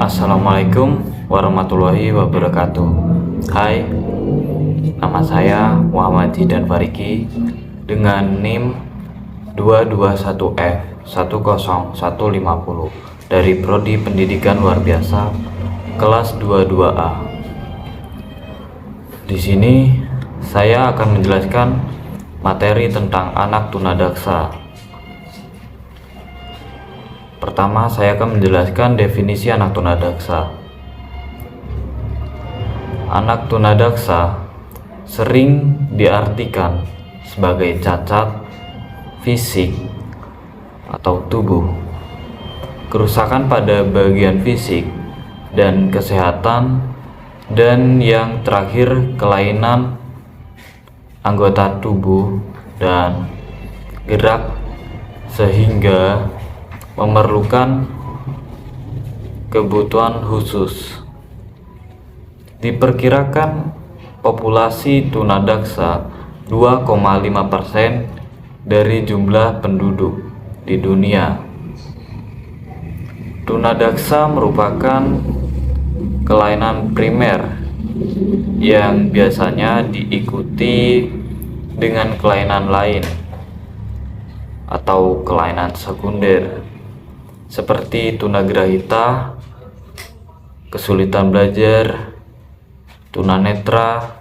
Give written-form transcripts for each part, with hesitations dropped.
Assalamualaikum warahmatullahi wabarakatuh. Hai, nama saya Muhammad Zidan Fariki dengan NIM 221F10150 dari Prodi Pendidikan Luar Biasa kelas 22A. Di sini saya akan menjelaskan materi tentang anak tunadaksa. Pertama, saya akan menjelaskan definisi anak tunadaksa. Anak tunadaksa sering diartikan sebagai cacat fisik atau tubuh, kerusakan pada bagian fisik dan kesehatan, dan yang terakhir kelainan anggota tubuh dan gerak sehingga memerlukan kebutuhan khusus. Diperkirakan populasi tunadaksa 2,5% dari jumlah penduduk di dunia. Tunadaksa merupakan kelainan primer yang biasanya diikuti dengan kelainan lain atau kelainan sekunder seperti tunagrahita, kesulitan belajar, tunanetra,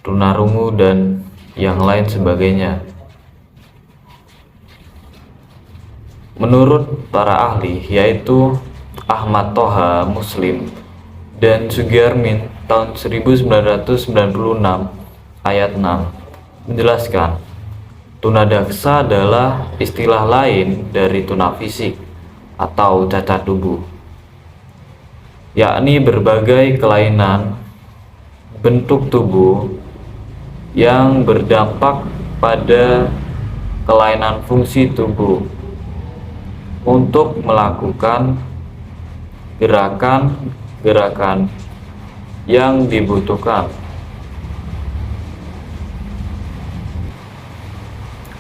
tunarungu, dan yang lain sebagainya. Menurut para ahli, yaitu Ahmad Toha Muslim dan Sugiarmin tahun 1996 ayat 6 menjelaskan, tunadaksa adalah istilah lain dari tuna fisik atau cacat tubuh, yakni berbagai kelainan bentuk tubuh yang berdampak pada kelainan fungsi tubuh untuk melakukan gerakan-gerakan yang dibutuhkan.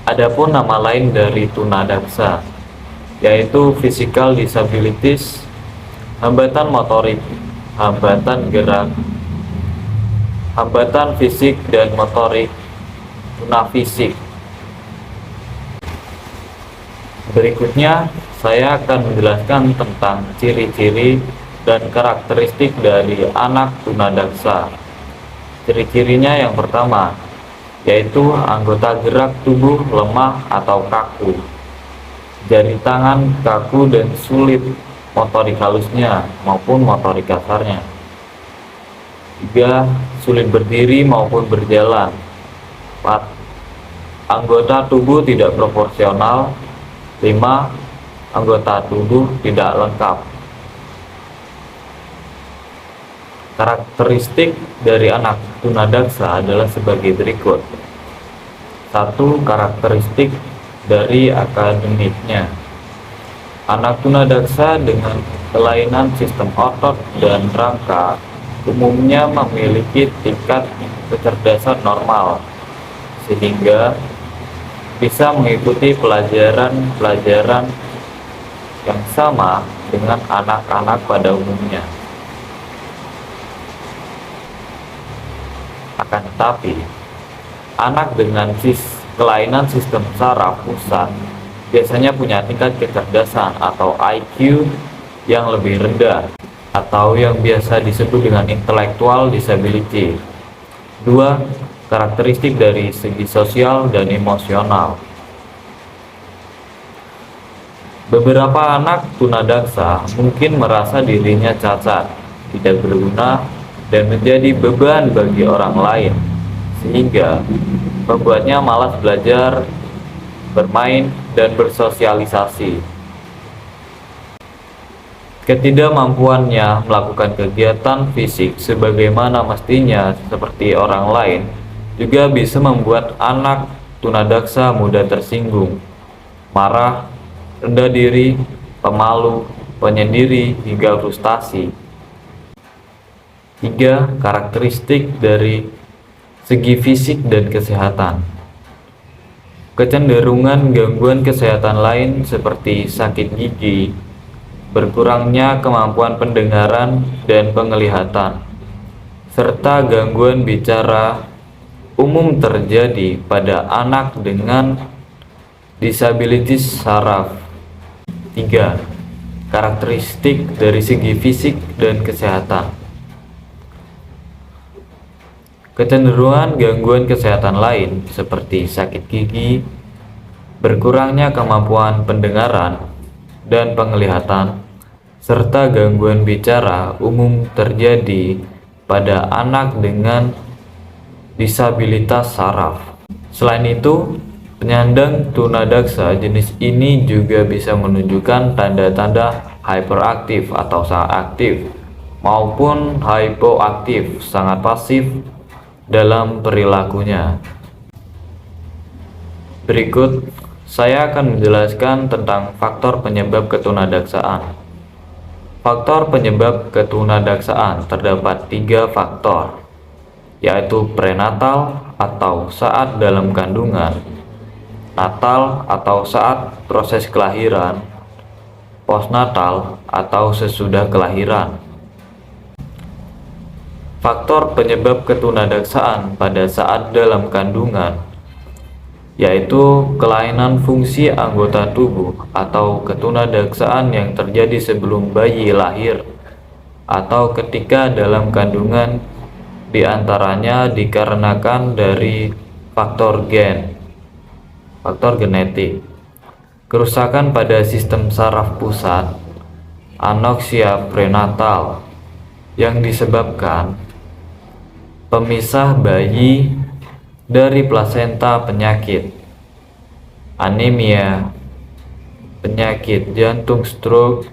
Adapun nama lain dari tunadaksa yaitu physical disabilities, hambatan motorik, hambatan gerak, hambatan fisik dan motorik, tunafisik. Berikutnya saya akan menjelaskan tentang ciri-ciri dan karakteristik dari anak tunadaksa. Ciri-cirinya yang pertama yaitu anggota gerak tubuh lemah atau kaku, jari tangan kaku dan sulit motorik halusnya maupun motorik kasarnya. 3. Sulit berdiri maupun berjalan. 4. Anggota tubuh tidak proporsional. 5. Anggota tubuh tidak lengkap. Karakteristik dari anak tunadaksa adalah sebagai berikut. 1. Karakteristik dari akademiknya. Anak tunadaksa dengan kelainan sistem otot dan rangka umumnya memiliki tingkat kecerdasan normal, sehingga bisa mengikuti pelajaran-pelajaran yang sama dengan anak-anak pada umumnya. Akan tetapi, anak dengan kelainan sistem saraf pusat biasanya punya tingkat kecerdasan atau IQ yang lebih rendah, atau yang biasa disebut dengan intellectual disability. 2. Karakteristik dari segi sosial dan emosional. Beberapa anak tunadaksa mungkin merasa dirinya cacat, tidak berguna, dan menjadi beban bagi orang lain, sehingga membuatnya malas belajar, bermain, dan bersosialisasi. Ketidakmampuannya melakukan kegiatan fisik sebagaimana mestinya seperti orang lain juga bisa membuat anak tunadaksa mudah tersinggung, marah, rendah diri, pemalu, penyendiri, hingga frustasi. 3. Karakteristik dari segi fisik dan kesehatan. Kecenderungan gangguan kesehatan lain seperti sakit gigi, berkurangnya kemampuan pendengaran dan penglihatan, serta gangguan bicara umum terjadi pada anak dengan disabilitas saraf. 3. Karakteristik dari segi fisik dan kesehatan. Kecenderungan gangguan kesehatan lain seperti sakit gigi, berkurangnya kemampuan pendengaran dan penglihatan, serta gangguan bicara umum terjadi pada anak dengan disabilitas saraf. Selain itu, penyandang tunadaksa jenis ini juga bisa menunjukkan tanda-tanda hyperaktif atau sangat aktif maupun hypoaktif sangat pasif dalam perilakunya. Berikut saya akan menjelaskan tentang faktor penyebab ketunadaksaan. Faktor penyebab ketunadaksaan terdapat 3 faktor, yaitu prenatal atau saat dalam kandungan, natal atau saat proses kelahiran, postnatal atau sesudah kelahiran. Faktor penyebab ketunadaksaan pada saat dalam kandungan yaitu kelainan fungsi anggota tubuh atau ketunadaksaan yang terjadi sebelum bayi lahir atau ketika dalam kandungan, diantaranya dikarenakan dari faktor genetik, kerusakan pada sistem saraf pusat, anoksia prenatal yang disebabkan pemisah bayi dari plasenta, penyakit anemia, penyakit jantung, stroke,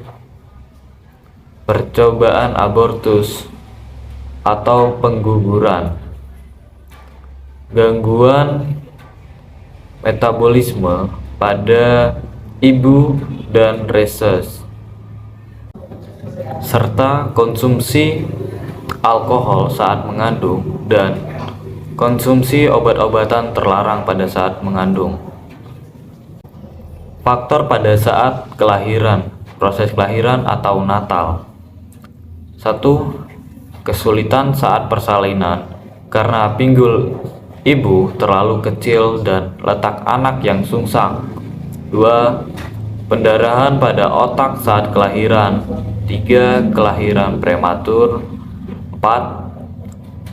percobaan abortus atau pengguguran, gangguan metabolisme pada ibu dan reses, serta konsumsi alkohol saat mengandung dan konsumsi obat-obatan terlarang pada saat mengandung. Faktor pada saat kelahiran, proses kelahiran atau natal. 1. Kesulitan saat persalinan karena pinggul ibu terlalu kecil dan letak anak yang sungsang. 2. Pendarahan pada otak saat kelahiran. 3. Kelahiran prematur. 4.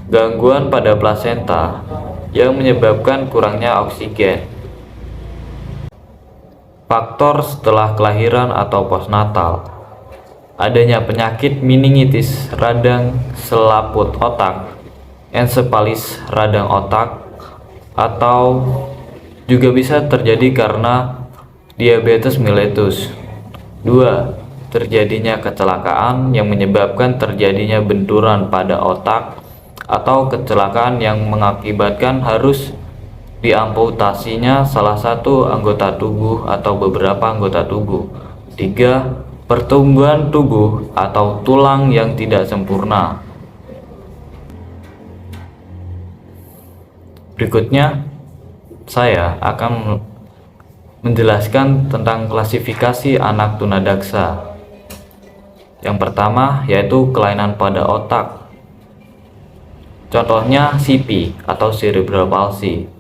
Gangguan pada plasenta yang menyebabkan kurangnya oksigen. Faktor setelah kelahiran atau postnatal. Adanya penyakit meningitis radang selaput otak, ensefalis radang otak, atau juga bisa terjadi karena diabetes mellitus. 2. Terjadinya kecelakaan yang menyebabkan terjadinya benturan pada otak atau kecelakaan yang mengakibatkan harus diamputasinya salah satu anggota tubuh atau beberapa anggota tubuh. 3. Pertumbuhan tubuh atau tulang yang tidak sempurna. Berikutnya, saya akan menjelaskan tentang klasifikasi anak tunadaksa. Yang pertama yaitu kelainan pada otak. Contohnya CP atau cerebral palsy.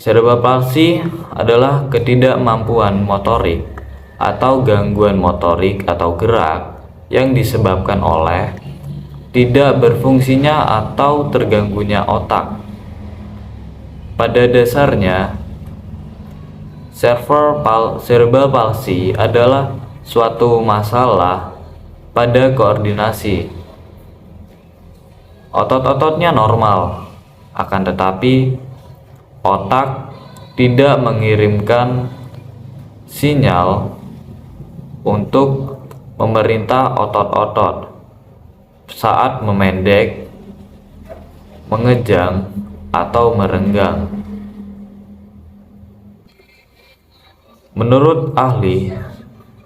Cerebral palsy adalah ketidakmampuan motorik atau gangguan motorik atau gerak yang disebabkan oleh tidak berfungsinya atau terganggunya otak. Pada dasarnya, cerebral palsy adalah suatu masalah pada koordinasi. Otot-ototnya normal, akan tetapi otak tidak mengirimkan sinyal untuk memerintah otot-otot saat memendek, mengejang, atau merenggang. Menurut ahli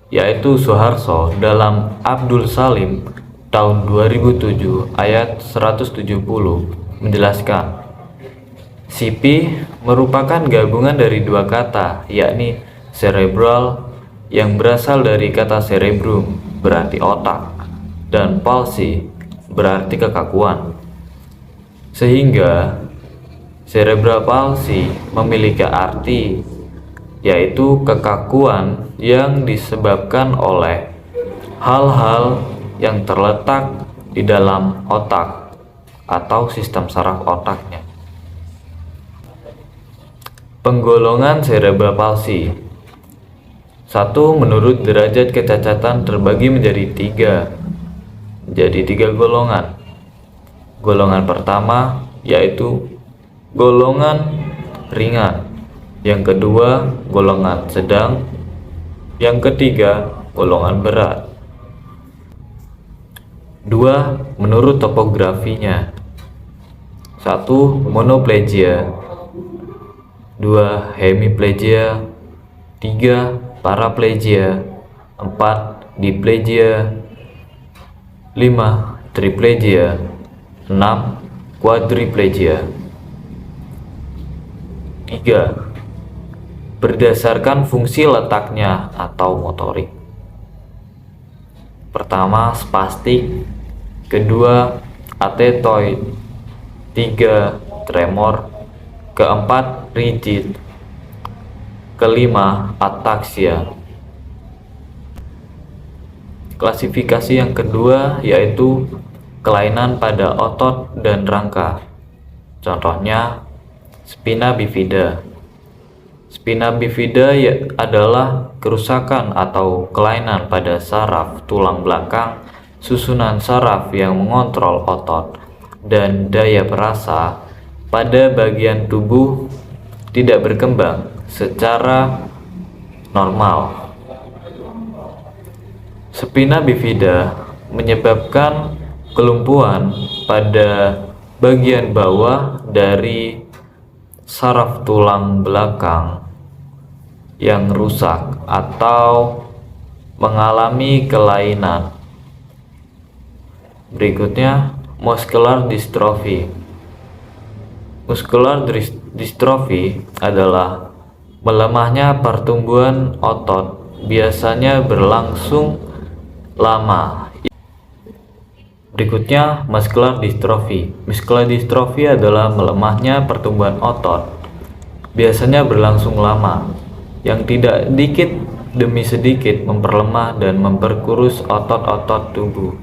yaitu Soeharto dalam Abdul Salim tahun 2007 ayat 170 menjelaskan, CP merupakan gabungan dari 2 kata, yakni cerebral yang berasal dari kata cerebrum berarti otak dan palsy berarti kekakuan. Sehingga cerebral palsy memiliki arti yaitu kekakuan yang disebabkan oleh hal-hal yang terletak di dalam otak atau sistem saraf otaknya. Penggolongan cerebral palsy. 1. Menurut derajat kecacatan terbagi menjadi 3 golongan. Golongan pertama yaitu golongan ringan, yang kedua golongan sedang, yang ketiga golongan berat. 2. Menurut topografinya. 1. Monoplegia, 2. Hemiplegia, 3. Paraplegia, 4. Diplegia, 5. Triplegia, 6. Quadriplegia. 3. Berdasarkan fungsi letaknya atau motorik. Pertama, spastik, kedua, atetoid, 3. Tremor, keempat, rigid, kelima, ataksia. Klasifikasi yang kedua yaitu kelainan pada otot dan rangka. Contohnya spina bifida. Spina bifida adalah kerusakan atau kelainan pada saraf tulang belakang, susunan saraf yang mengontrol otot dan daya perasa pada bagian tubuh tidak berkembang secara normal. Spina bifida menyebabkan kelumpuhan pada bagian bawah dari saraf tulang belakang yang rusak atau mengalami kelainan. Berikutnya, muscular dystrophy. Muscular dystrophy adalah melemahnya pertumbuhan otot, biasanya berlangsung lama. Berikutnya, muscular dystrophy. Muscular dystrophy adalah melemahnya pertumbuhan otot, biasanya berlangsung lama, yang tidak sedikit demi sedikit memperlemah dan memperkurus otot-otot tubuh.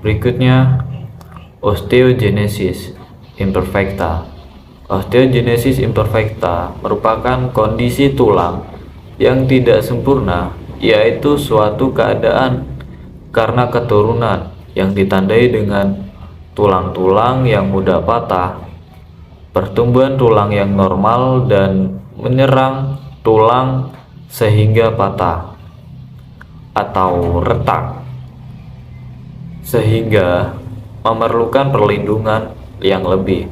Berikutnya, osteogenesis imperfecta. Osteogenesis imperfecta merupakan kondisi tulang yang tidak sempurna, yaitu suatu keadaan karena keturunan yang ditandai dengan tulang-tulang yang mudah patah, pertumbuhan tulang yang normal dan menyerang tulang sehingga patah atau retak, sehingga memerlukan perlindungan yang lebih.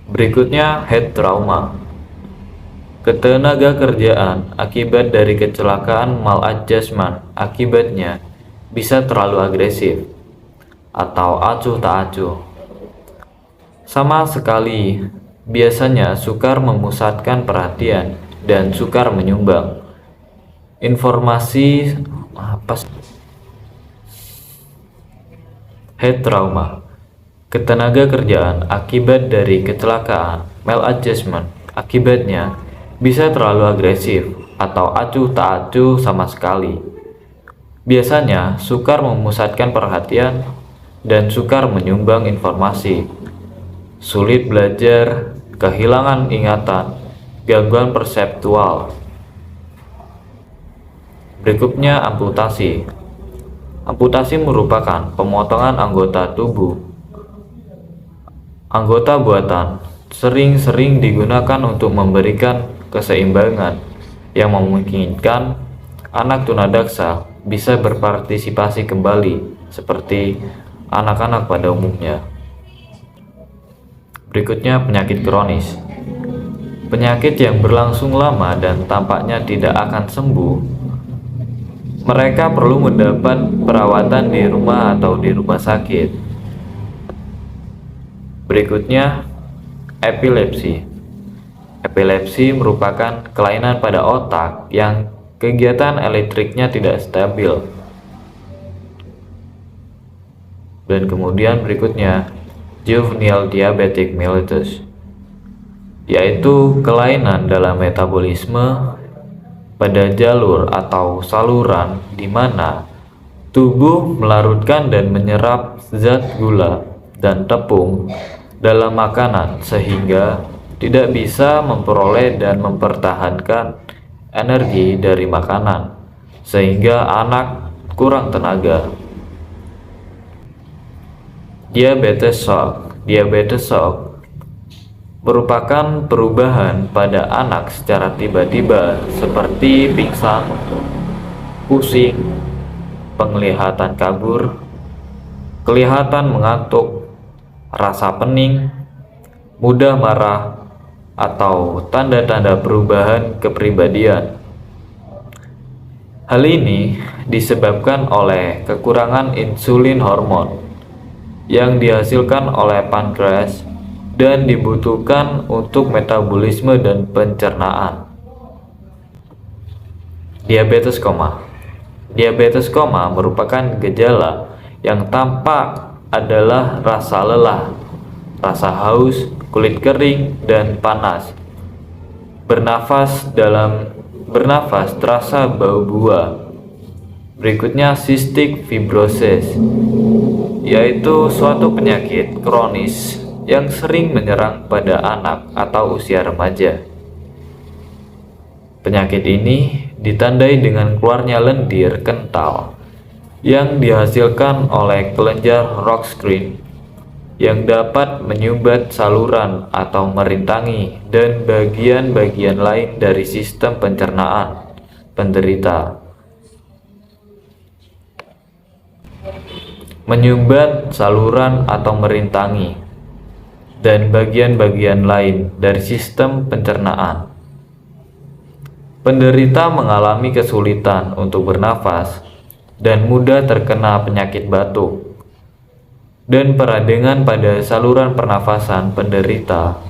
Berikutnya, head trauma. Ketenaga kerjaan akibat dari kecelakaan maladjustment akibatnya bisa terlalu agresif atau acuh tak acuh. Sama sekali, biasanya sukar memusatkan perhatian dan sukar menyumbang informasi. Head trauma. Ketenaga kerjaan akibat dari kecelakaan maladjustment akibatnya bisa terlalu agresif atau acuh tak acuh sama sekali. Biasanya sukar memusatkan perhatian dan sukar menyumbang informasi, sulit belajar, kehilangan ingatan, gangguan perseptual. Berikutnya, amputasi. Amputasi merupakan pemotongan anggota tubuh. Anggota buatan sering-sering digunakan untuk memberikan keseimbangan yang memungkinkan anak tunadaksa bisa berpartisipasi kembali seperti anak-anak pada umumnya. Berikutnya, penyakit kronis. Penyakit yang berlangsung lama dan tampaknya tidak akan sembuh. Mereka perlu mendapat perawatan di rumah atau di rumah sakit. Berikutnya, epilepsi. Epilepsi merupakan kelainan pada otak yang kegiatan elektriknya tidak stabil. Dan kemudian berikutnya, juvenile diabetic mellitus, yaitu kelainan dalam metabolisme pada jalur atau saluran di mana tubuh melarutkan dan menyerap zat gula dan tepung dalam makanan sehingga tidak bisa memperoleh dan mempertahankan energi dari makanan, sehingga anak kurang tenaga. Diabetes shock merupakan perubahan pada anak secara tiba-tiba seperti pingsan, pusing, penglihatan kabur, kelihatan mengantuk, rasa pening, mudah marah, atau tanda-tanda perubahan kepribadian. Hal ini disebabkan oleh kekurangan insulin hormon yang dihasilkan oleh pankreas dan dibutuhkan untuk metabolisme dan pencernaan. Diabetes koma merupakan gejala yang tampak adalah rasa lelah, rasa haus, kulit kering dan panas. Bernafas terasa bau buah. Berikutnya cystic fibrosis, yaitu suatu penyakit kronis yang sering menyerang pada anak atau usia remaja. Penyakit ini ditandai dengan keluarnya lendir kental yang dihasilkan oleh kelenjar Rorschach yang dapat menyumbat saluran atau merintangi dan bagian-bagian lain dari sistem pencernaan penderita. Menyumbat saluran atau merintangi dan bagian-bagian lain dari sistem pencernaan. Penderita mengalami kesulitan untuk bernafas dan mudah terkena penyakit batuk. Dan peradangan pada saluran pernafasan penderita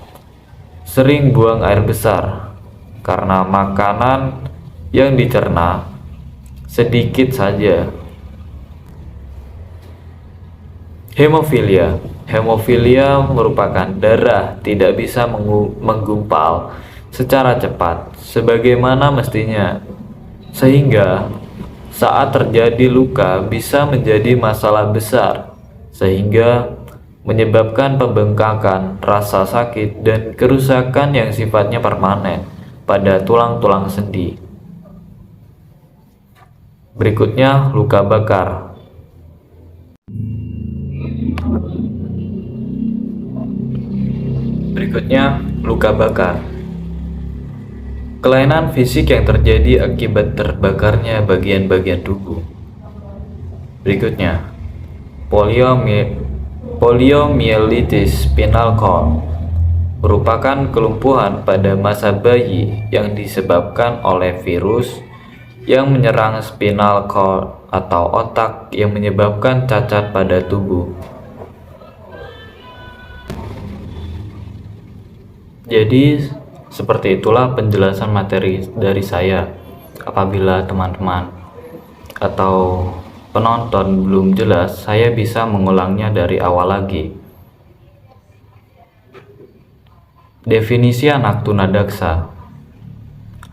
sering buang air besar karena makanan yang dicerna sedikit saja. Hemofilia merupakan darah tidak bisa menggumpal secara cepat sebagaimana mestinya, sehingga saat terjadi luka bisa menjadi masalah besar sehingga menyebabkan pembengkakan, rasa sakit, dan kerusakan yang sifatnya permanen pada tulang-tulang sendi. Berikutnya, luka bakar. Kelainan fisik yang terjadi akibat terbakarnya bagian-bagian tubuh. Berikutnya, poliomyelitis spinal cord merupakan kelumpuhan pada masa bayi yang disebabkan oleh virus yang menyerang spinal cord atau otak yang menyebabkan cacat pada tubuh. Jadi seperti itulah penjelasan materi dari saya. Apabila teman-teman atau penonton belum jelas, saya bisa mengulangnya dari awal lagi. Definisi anak tunadaksa.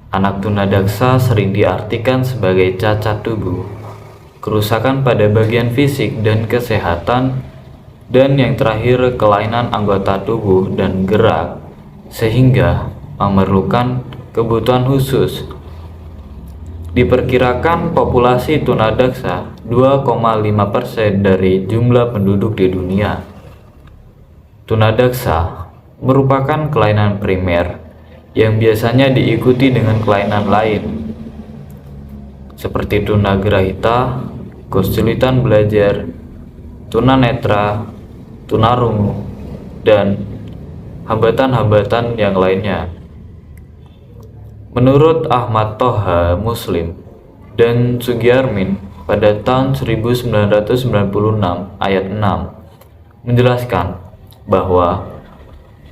Anak tunadaksa sering diartikan sebagai cacat tubuh, kerusakan pada bagian fisik dan kesehatan, dan yang terakhir kelainan anggota tubuh dan gerak sehingga memerlukan kebutuhan khusus. Diperkirakan populasi tunadaksa 2,5% dari jumlah penduduk di dunia. Tunadaksa merupakan kelainan primer yang biasanya diikuti dengan kelainan lain seperti tunagrahita, kesulitan belajar, tunanetra, tunarungu, dan hambatan-hambatan yang lainnya. Menurut Ahmad Toha Muslim dan Sugiarmin pada tahun 1996 ayat 6 menjelaskan bahwa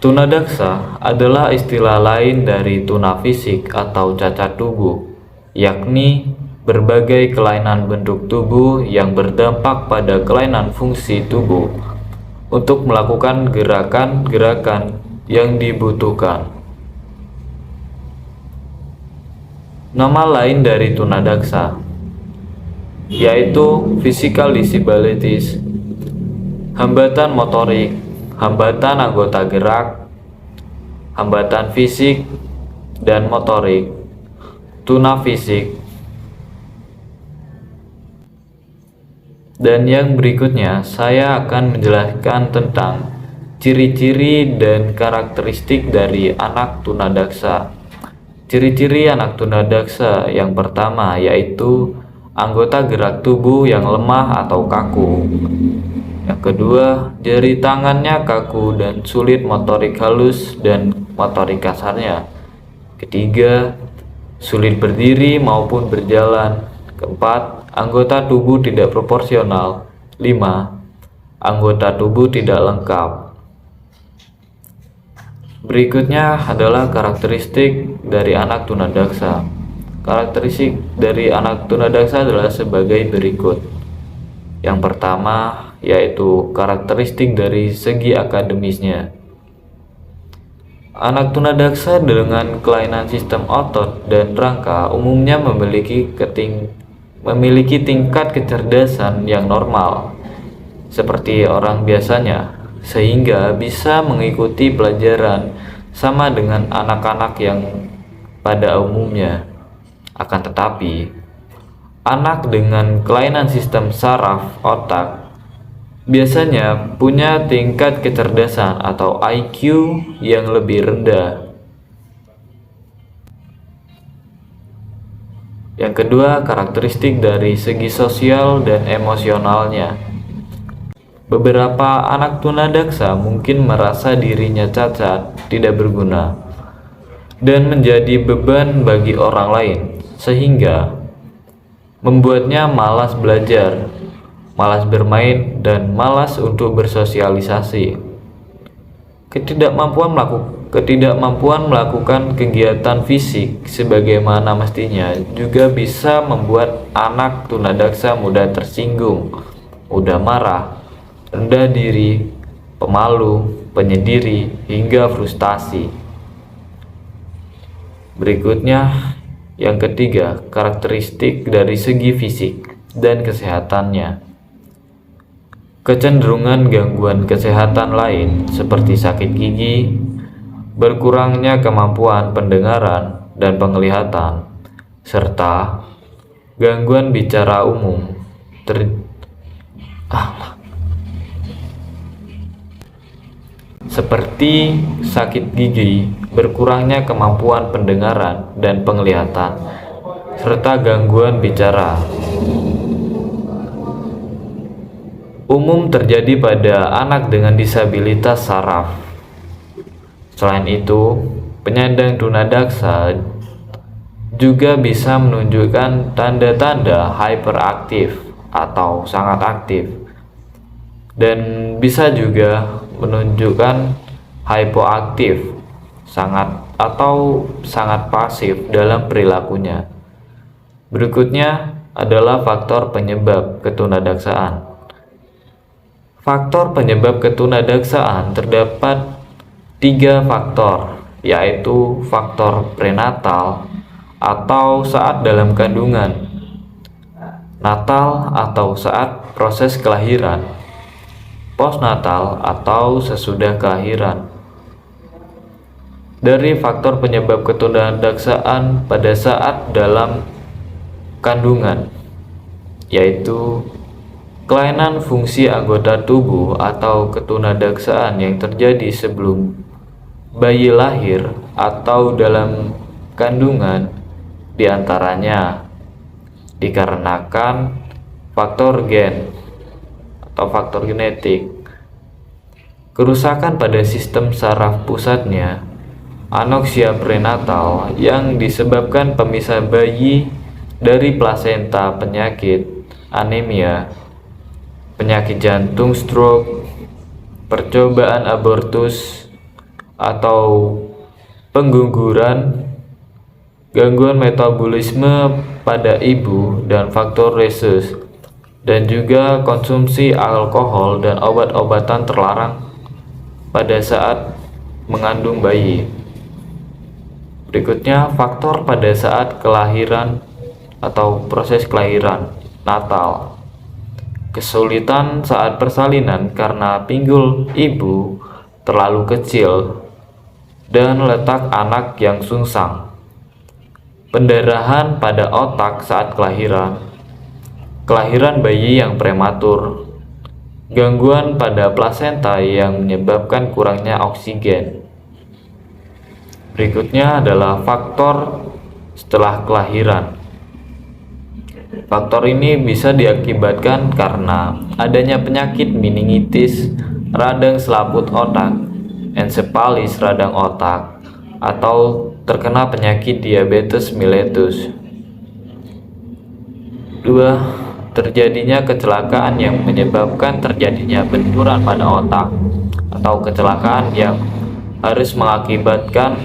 Tunadaksa adalah istilah lain dari tuna fisik atau cacat tubuh, yakni berbagai kelainan bentuk tubuh yang berdampak pada kelainan fungsi tubuh untuk melakukan gerakan-gerakan yang dibutuhkan. Nama lain dari tunadaksa yaitu physical disabilities, hambatan motorik, hambatan anggota gerak, hambatan fisik dan motorik, tuna fisik. Dan yang berikutnya saya akan menjelaskan tentang ciri-ciri dan karakteristik dari anak tunadaksa. Ciri-ciri anak tunadaksa yang pertama yaitu anggota gerak tubuh yang lemah atau kaku. Yang kedua, jari tangannya kaku dan sulit motorik halus dan motorik kasarnya. Ketiga, sulit berdiri maupun berjalan. Keempat, anggota tubuh tidak proporsional. 5. Anggota tubuh tidak lengkap. Berikutnya adalah karakteristik dari anak tunadaksa. Karakteristik dari anak tunadaksa adalah sebagai berikut. Yang pertama yaitu karakteristik dari segi akademisnya. Anak tunadaksa dengan kelainan sistem otot dan rangka umumnya memiliki tingkat kecerdasan yang normal seperti orang biasanya, sehingga bisa mengikuti pelajaran sama dengan anak-anak yang pada umumnya. Akan tetapi, anak dengan kelainan sistem saraf otak biasanya punya tingkat kecerdasan atau IQ yang lebih rendah. Yang kedua, karakteristik dari segi sosial dan emosionalnya. Beberapa anak tunadaksa mungkin merasa dirinya cacat, tidak berguna, dan menjadi beban bagi orang lain, sehingga membuatnya malas belajar, malas bermain, dan malas untuk bersosialisasi. Ketidakmampuan melakukan kegiatan fisik sebagaimana mestinya juga bisa membuat anak tunadaksa mudah tersinggung, mudah marah, rendah diri, pemalu, penyendiri, hingga frustasi. Berikutnya, yang ketiga, karakteristik dari segi fisik dan kesehatannya. Kecenderungan gangguan kesehatan lain seperti sakit gigi, berkurangnya kemampuan pendengaran dan penglihatan, serta gangguan bicara umum seperti sakit gigi, berkurangnya kemampuan pendengaran dan penglihatan, serta gangguan bicara. Umum terjadi pada anak dengan disabilitas saraf. Selain itu, penyandang tunadaksa juga bisa menunjukkan tanda-tanda hyperaktif atau sangat aktif, dan bisa juga menunjukkan hypoaktif, sangat pasif dalam perilakunya. Berikutnya adalah faktor penyebab ketunadaksaan. Faktor penyebab ketunadaksaan terdapat 3 faktor, yaitu faktor prenatal atau saat dalam kandungan, natal atau saat proses kelahiran, postnatal atau sesudah kelahiran. Dari faktor penyebab ketunadaksaan pada saat dalam kandungan, yaitu kelainan fungsi anggota tubuh atau ketunadaksaan yang terjadi sebelum bayi lahir atau dalam kandungan, diantaranya dikarenakan faktor gen atau faktor genetik, kerusakan pada sistem saraf pusatnya, anoksia prenatal yang disebabkan pemisah bayi dari plasenta, penyakit anemia, penyakit jantung, stroke, percobaan abortus, atau pengguguran, gangguan metabolisme pada ibu dan faktor resus, dan juga konsumsi alkohol dan obat-obatan terlarang pada saat mengandung bayi. Berikutnya, faktor pada saat kelahiran atau proses kelahiran natal. Kesulitan saat persalinan karena pinggul ibu terlalu kecil dan letak anak yang sungsang. Pendarahan pada otak saat kelahiran. Kelahiran bayi yang prematur. Gangguan pada plasenta yang menyebabkan kurangnya oksigen. Berikutnya adalah faktor setelah kelahiran. Faktor ini bisa diakibatkan karena adanya penyakit meningitis, radang selaput otak, ensefalis radang otak, atau terkena penyakit diabetes mellitus. 2. Terjadinya kecelakaan yang menyebabkan terjadinya benturan pada otak, atau kecelakaan yang harus mengakibatkan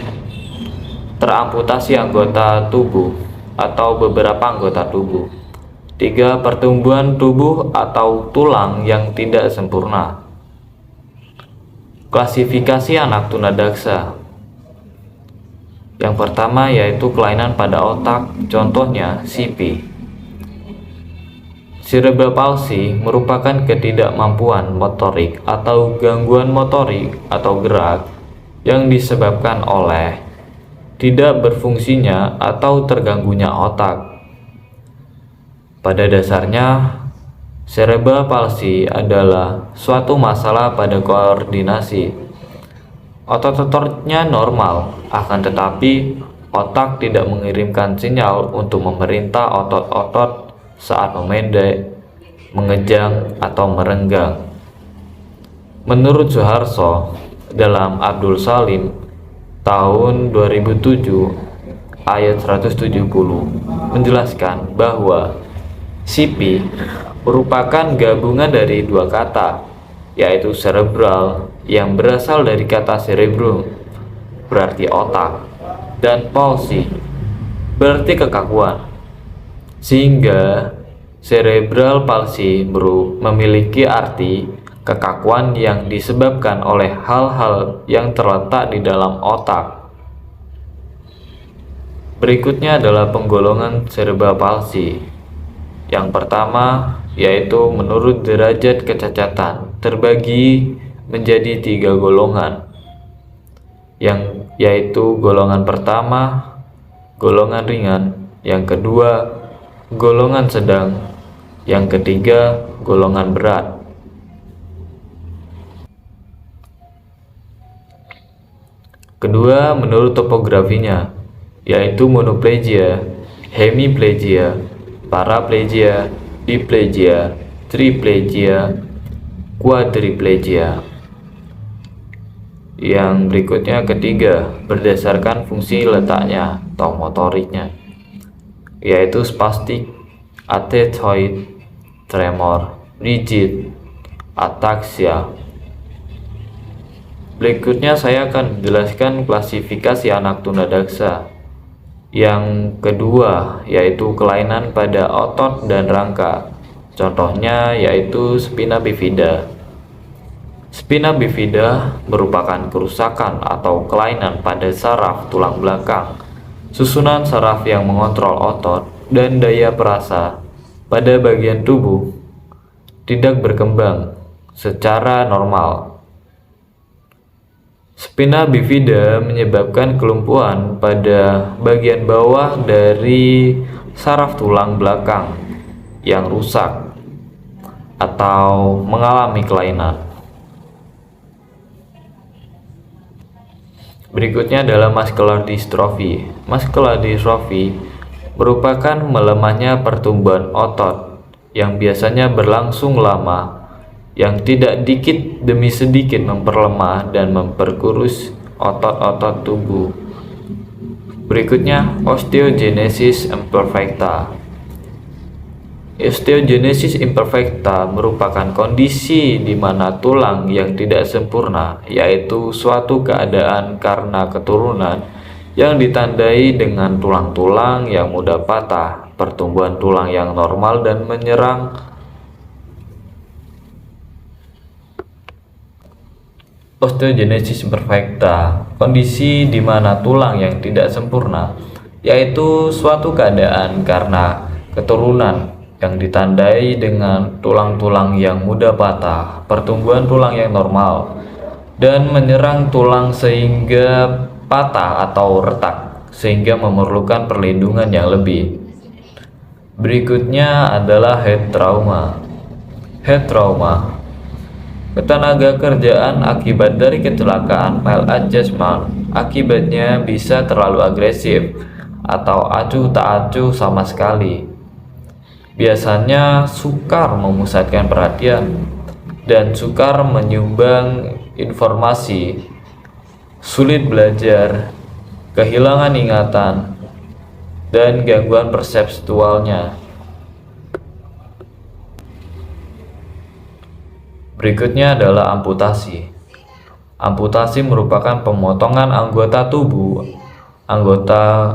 teramputasi anggota tubuh atau beberapa anggota tubuh. 3. Pertumbuhan tubuh atau tulang yang tidak sempurna. Klasifikasi anak tunadaksa. Yang pertama yaitu kelainan pada otak, contohnya CP. Cerebral palsy merupakan ketidakmampuan motorik atau gangguan motorik atau gerak yang disebabkan oleh tidak berfungsinya atau terganggunya otak. Pada dasarnya, cerebral palsy adalah suatu masalah pada koordinasi. Otot-ototnya normal, akan tetapi otak tidak mengirimkan sinyal untuk memerintah otot-otot saat memendek, mengejang, atau merenggang. Menurut Suharto dalam Abdul Salim tahun 2007 ayat 170 menjelaskan bahwa CP merupakan gabungan dari dua kata, yaitu cerebral yang berasal dari kata cerebrum berarti otak, dan palsy berarti kekakuan, sehingga cerebral palsy memiliki arti kekakuan yang disebabkan oleh hal-hal yang terletak di dalam otak. Berikutnya adalah penggolongan cerebral palsy. Yang pertama yaitu menurut derajat kecacatan terbagi menjadi 3 golongan, yaitu golongan pertama, golongan ringan, yang kedua golongan sedang, yang ketiga golongan berat. Kedua, menurut topografinya, yaitu monoplegia, hemiplegia, paraplegia, diplegia, triplegia, quadriplegia. Yang berikutnya ketiga, berdasarkan fungsi letaknya atau motoriknya, yaitu spastik, atetoid, tremor, rigid, ataksia. Berikutnya saya akan menjelaskan klasifikasi anak tunadaksa. Yang kedua yaitu kelainan pada otot dan rangka. Contohnya yaitu spina bifida. Spina bifida merupakan kerusakan atau kelainan pada saraf tulang belakang, susunan saraf yang mengontrol otot dan daya perasa pada bagian tubuh tidak berkembang secara normal. Spina bifida menyebabkan kelumpuhan pada bagian bawah dari saraf tulang belakang yang rusak atau mengalami kelainan. Berikutnya adalah muscular dystrophy. Muscular dystrophy merupakan melemahnya pertumbuhan otot yang biasanya berlangsung lama, yang tidak dikit demi sedikit memperlemah dan memperkurus otot-otot tubuh. Berikutnya, osteogenesis imperfecta, Osteogenesis imperfecta merupakan kondisi di mana tulang yang tidak sempurna, yaitu suatu keadaan karena keturunan yang ditandai dengan tulang-tulang yang mudah patah, pertumbuhan tulang yang normal dan menyerang osteogenesis imperfecta, kondisi di mana tulang yang tidak sempurna, yaitu suatu keadaan karena keturunan yang ditandai dengan tulang-tulang yang mudah patah, pertumbuhan tulang yang normal, dan menyerang tulang sehingga patah atau retak, sehingga memerlukan perlindungan yang lebih. Berikutnya adalah head trauma. Head trauma, ketenaga kerjaan akibat dari kecelakaan maladjustment, akibatnya bisa terlalu agresif atau acuh tak acuh sama sekali. Biasanya sukar memusatkan perhatian dan sukar menyumbang informasi, sulit belajar, kehilangan ingatan, dan gangguan perseptualnya. Berikutnya adalah amputasi. Amputasi merupakan pemotongan anggota tubuh. Anggota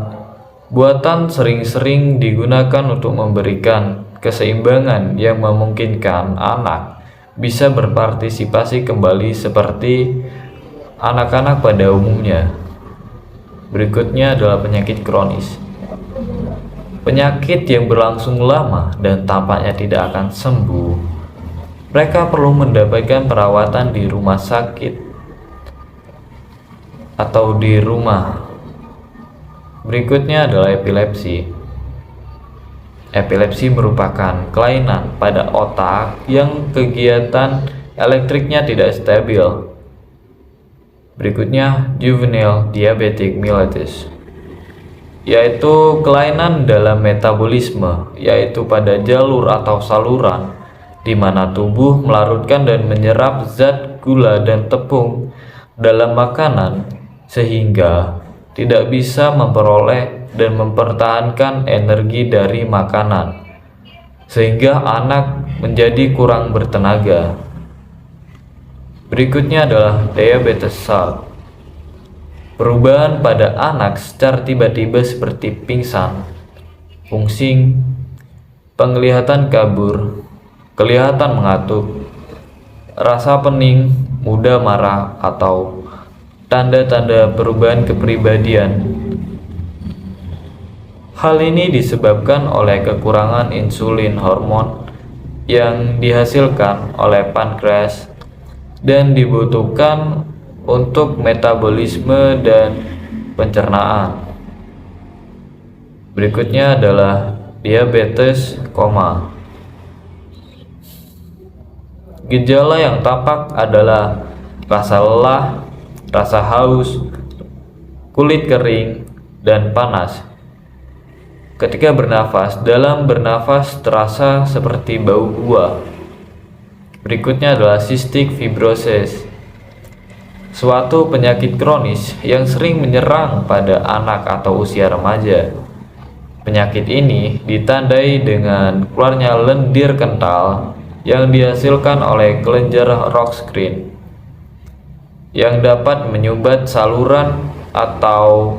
buatan sering-sering digunakan untuk memberikan keseimbangan yang memungkinkan anak bisa berpartisipasi kembali seperti anak-anak pada umumnya. Berikutnya adalah penyakit kronis. Penyakit yang berlangsung lama dan tampaknya tidak akan sembuh. Mereka perlu mendapatkan perawatan di rumah sakit atau di rumah. Berikutnya adalah epilepsi. Epilepsi merupakan kelainan pada otak yang kegiatan elektriknya tidak stabil. Berikutnya juvenile diabetic mellitus, yaitu kelainan dalam metabolisme, yaitu pada jalur atau saluran di mana tubuh melarutkan dan menyerap zat gula dan tepung dalam makanan sehingga tidak bisa memperoleh dan mempertahankan energi dari makanan, sehingga anak menjadi kurang bertenaga. Berikutnya adalah diabetes shock. Perubahan pada anak secara tiba-tiba seperti pingsan, pusing, penglihatan kabur, kelihatan mengantuk, rasa pening, mudah marah, atau tanda-tanda perubahan kepribadian. Hal ini disebabkan oleh kekurangan insulin hormon yang dihasilkan oleh pankreas dan dibutuhkan untuk metabolisme dan pencernaan. Berikutnya adalah diabetes koma. Gejala yang tampak adalah rasa lelah, rasa haus, kulit kering, dan panas. Ketika bernafas, dalam bernafas terasa seperti bau buah. Berikutnya adalah cystic fibrosis, suatu penyakit kronis yang sering menyerang pada anak atau usia remaja. Penyakit ini ditandai dengan keluarnya lendir kental yang dihasilkan oleh kelenjar Rorschach yang dapat menyumbat saluran atau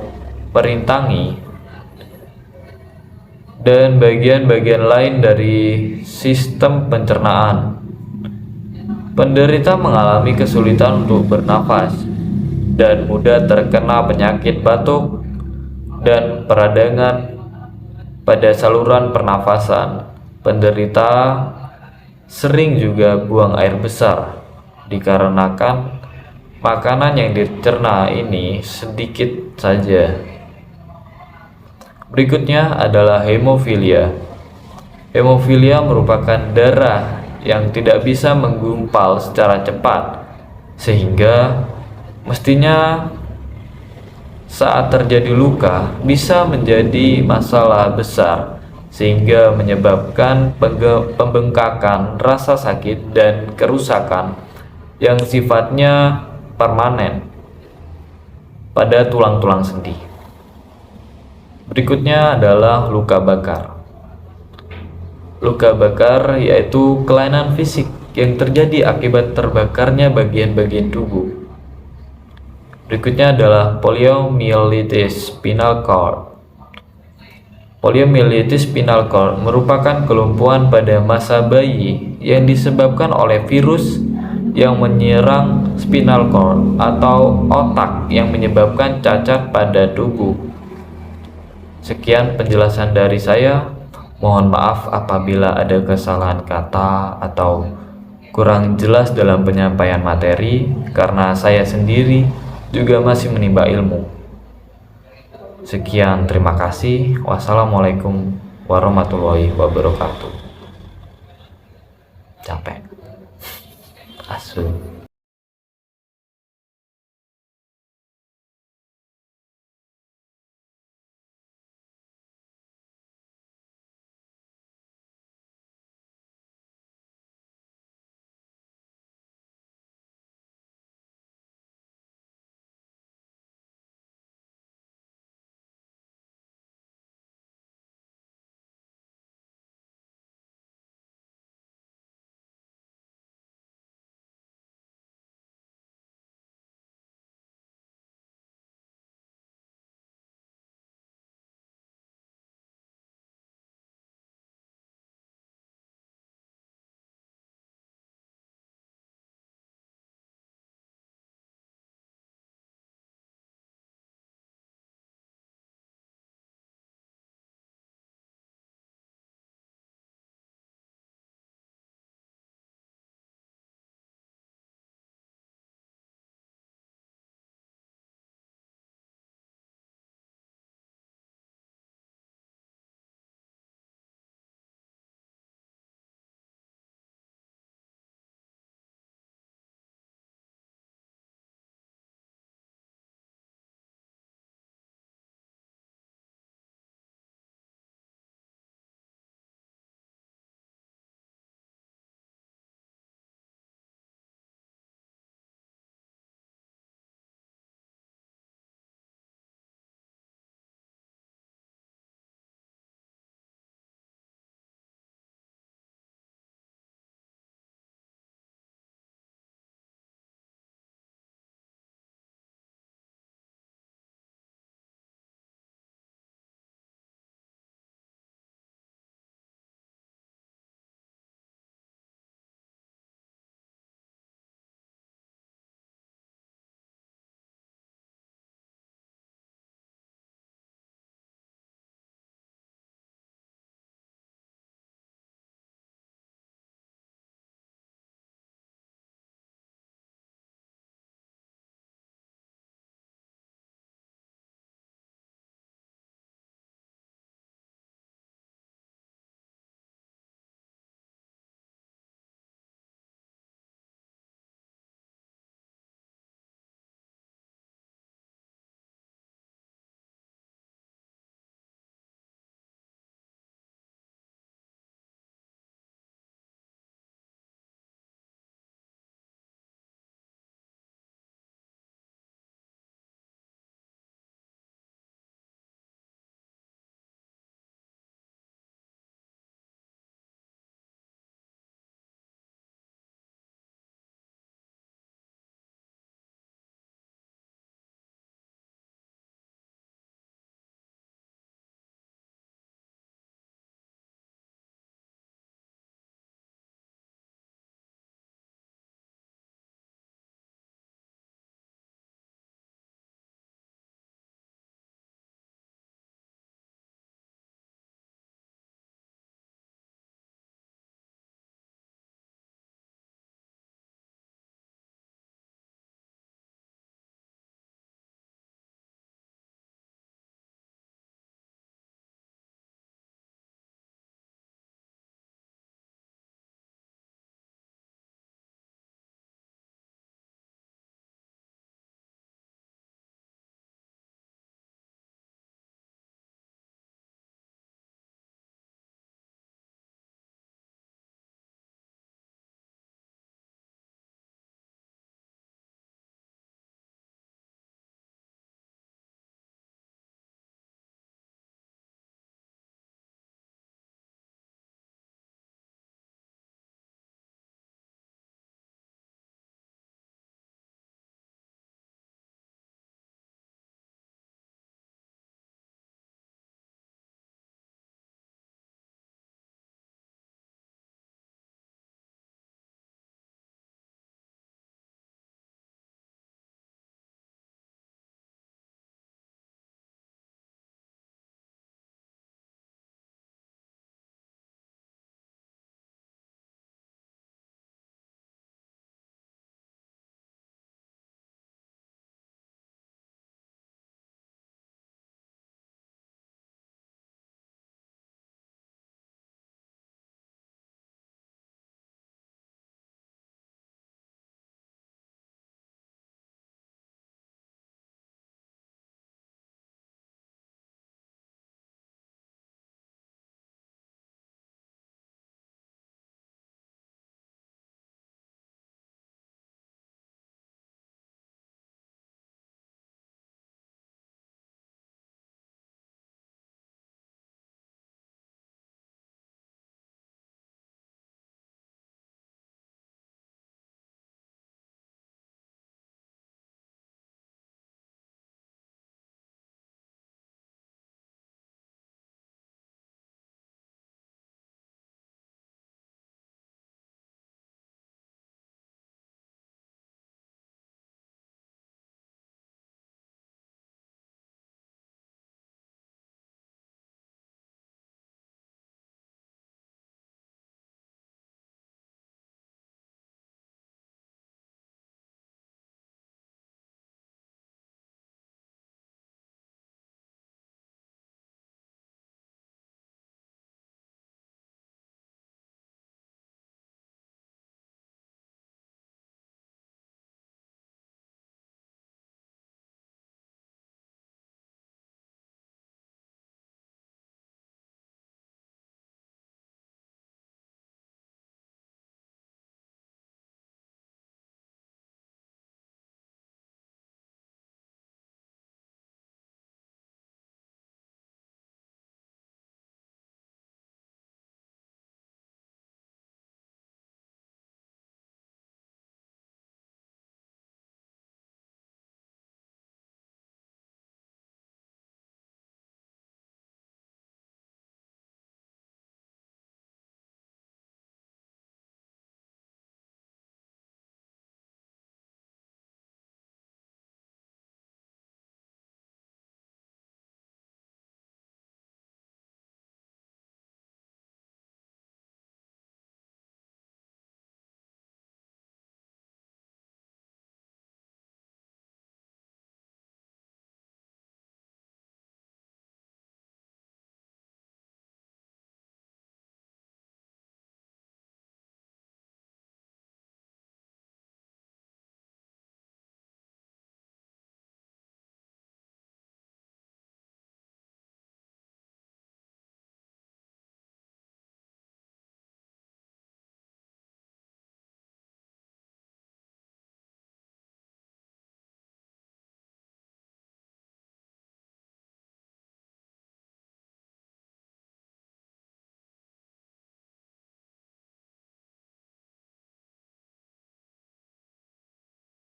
perintangi dan bagian-bagian lain dari sistem pencernaan. Penderita mengalami kesulitan untuk bernafas dan mudah terkena penyakit batuk dan peradangan pada saluran pernafasan. Penderita sering juga buang air besar dikarenakan makanan yang dicerna ini sedikit saja. Berikutnya adalah hemofilia. Hemofilia merupakan darah yang tidak bisa menggumpal secara cepat, sehingga mestinya saat terjadi luka bisa menjadi masalah besar, sehingga menyebabkan pembengkakan, rasa sakit, dan kerusakan yang sifatnya permanen pada tulang-tulang sendi. Berikutnya adalah luka bakar. Luka bakar yaitu kelainan fisik yang terjadi akibat terbakarnya bagian-bagian tubuh. Berikutnya adalah poliomyelitis spinal cord. Poliomyelitis spinal cord merupakan kelumpuhan pada masa bayi yang disebabkan oleh virus yang menyerang spinal cord atau otak yang menyebabkan cacat pada tubuh. Sekian penjelasan dari saya. Mohon maaf apabila ada kesalahan kata atau kurang jelas dalam penyampaian materi, karena saya sendiri juga masih menimba ilmu. Sekian, terima kasih. Wassalamualaikum warahmatullahi wabarakatuh. Capek. Asu.